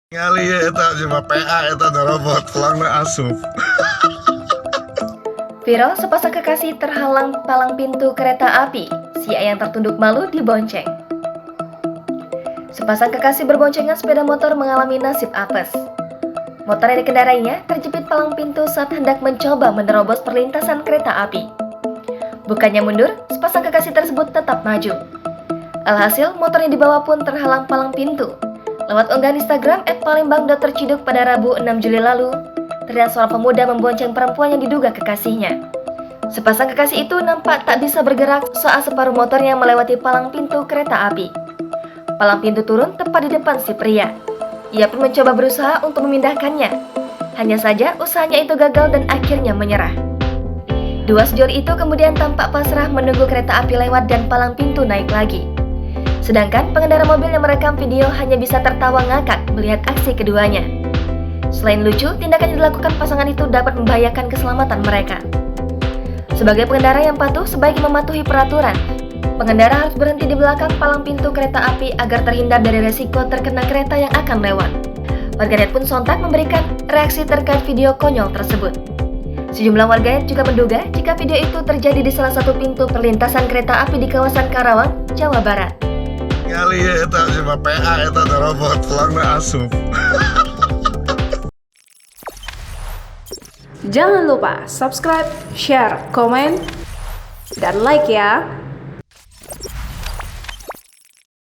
Ngali ya eta cuma PA eta ada robot pelangna asup. Viral sepasang kekasih terhalang palang pintu kereta api, si ayang tertunduk malu dibonceng. Sepasang kekasih berboncengan sepeda motor mengalami nasib apes. Motor yang dikendarainya terjepit palang pintu saat hendak mencoba menerobos perlintasan kereta api. Bukannya mundur, sepasang kekasih tersebut tetap maju. Alhasil, motor yang dibawa pun terhalang palang pintu. Lewat unggahan Instagram @palembang.terciduk pada Rabu 6 Juli lalu, terlihat seorang pemuda membonceng perempuan yang diduga kekasihnya. Sepasang kekasih itu nampak tak bisa bergerak saat separuh motornya melewati palang pintu kereta api. Palang pintu turun tepat di depan si pria. Ia pun mencoba berusaha untuk memindahkannya. Hanya saja usahanya itu gagal dan akhirnya menyerah. Dua sejoli itu kemudian tampak pasrah menunggu kereta api lewat dan palang pintu naik lagi. Sedangkan pengendara mobil yang merekam video hanya bisa tertawa ngakak melihat aksi keduanya. Selain lucu, tindakan yang dilakukan pasangan itu dapat membahayakan keselamatan mereka. Sebagai pengendara yang patuh sebaiknya mematuhi peraturan. Pengendara harus berhenti di belakang palang pintu kereta api agar terhindar dari resiko terkena kereta yang akan lewat. Warganet pun sontak memberikan reaksi terkait video konyol tersebut. Sejumlah warganet juga menduga jika video itu terjadi di salah satu pintu perlintasan kereta api di kawasan Karawang, Jawa Barat. Ngali ya eta cuma PA eta ada robot pelangna asup. Jangan lupa subscribe, share, komen, dan like ya.